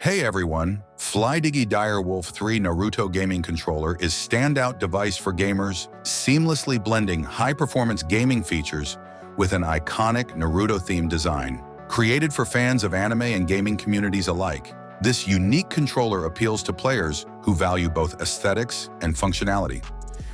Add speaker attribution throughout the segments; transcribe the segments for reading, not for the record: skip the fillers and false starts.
Speaker 1: Hey everyone, Flydigi Direwolf 3 Naruto Gaming Controller is standout device for gamers, seamlessly blending high-performance gaming features with an iconic Naruto-themed design. Created for fans of anime and gaming communities alike, this unique controller appeals to players who value both aesthetics and functionality.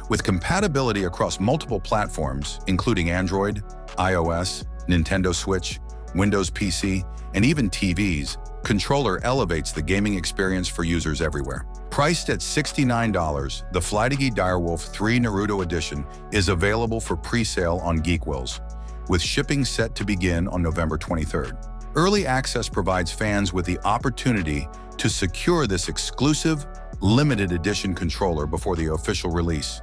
Speaker 1: With compatibility across multiple platforms, including Android, iOS, Nintendo Switch, Windows PC, and even TVs, controller elevates the gaming experience for users everywhere. Priced at $69, the Flydigi Direwolf 3 Naruto Edition is available for pre-sale on GeekWills, with shipping set to begin on November 23rd. Early access provides fans with the opportunity to secure this exclusive, limited edition controller before the official release,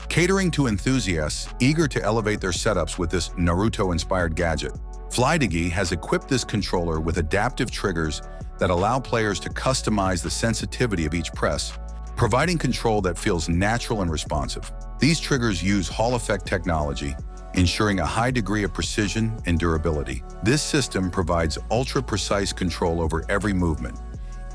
Speaker 1: catering to enthusiasts eager to elevate their setups with this Naruto-inspired gadget. Flydigi has equipped this controller with adaptive triggers that allow players to customize the sensitivity of each press, providing control that feels natural and responsive. These triggers use Hall effect technology, ensuring a high degree of precision and durability. This system provides ultra-precise control over every movement,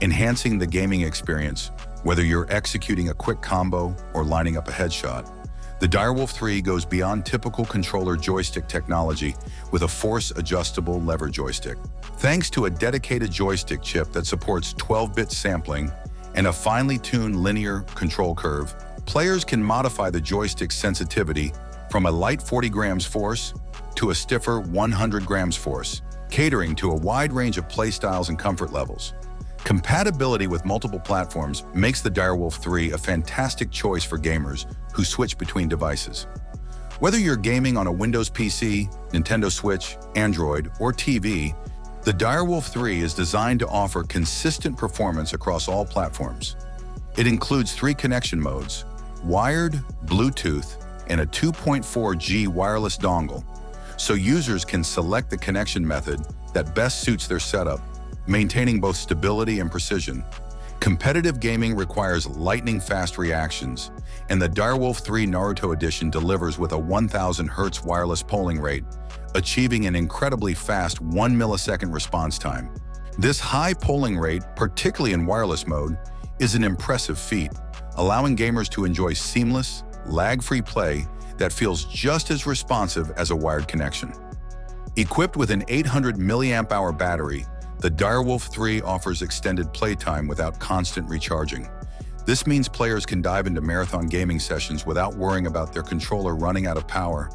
Speaker 1: enhancing the gaming experience, whether you're executing a quick combo or lining up a headshot. The Direwolf 3 goes beyond typical controller joystick technology with a force-adjustable lever joystick. Thanks to a dedicated joystick chip that supports 12-bit sampling and a finely tuned linear control curve, players can modify the joystick's sensitivity from a light 40 grams force to a stiffer 100 grams force, catering to a wide range of playstyles and comfort levels. Compatibility with multiple platforms makes the Direwolf 3 a fantastic choice for gamers who switch between devices. Whether you're gaming on a Windows PC, Nintendo Switch, Android, or TV, the Direwolf 3 is designed to offer consistent performance across all platforms. It includes 3 connection modes: wired, Bluetooth, and a 2.4G wireless dongle, so users can select the connection method that best suits their setup, maintaining both stability and precision. Competitive gaming requires lightning-fast reactions, and the Direwolf 3 Naruto Edition delivers with a 1000 Hz wireless polling rate, achieving an incredibly fast 1 millisecond response time. This high polling rate, particularly in wireless mode, is an impressive feat, allowing gamers to enjoy seamless, lag-free play that feels just as responsive as a wired connection. Equipped with an 800 mAh battery, the Direwolf 3 offers extended playtime without constant recharging. This means players can dive into marathon gaming sessions without worrying about their controller running out of power,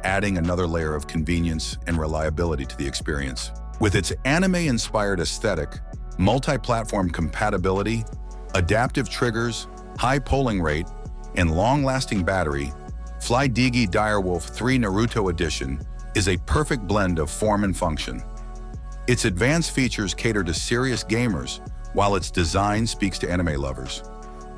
Speaker 1: adding another layer of convenience and reliability to the experience. With its anime-inspired aesthetic, multi-platform compatibility, adaptive triggers, high polling rate, and long-lasting battery, Flydigi Direwolf 3 Naruto Edition is a perfect blend of form and function. Its advanced features cater to serious gamers, while its design speaks to anime lovers,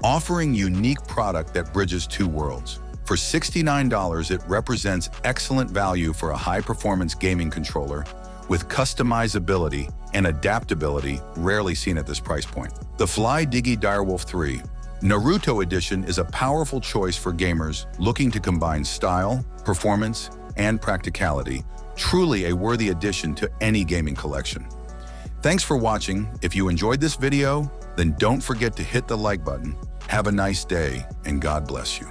Speaker 1: offering unique product that bridges two worlds. For $69, it represents excellent value for a high-performance gaming controller with customizability and adaptability rarely seen at this price point. The Flydigi Direwolf 3 Naruto Edition is a powerful choice for gamers looking to combine style, performance, and practicality, truly a worthy addition to any gaming collection. Thanks for watching. If you enjoyed this video, then don't forget to hit the like button. Have a nice day, and God bless you.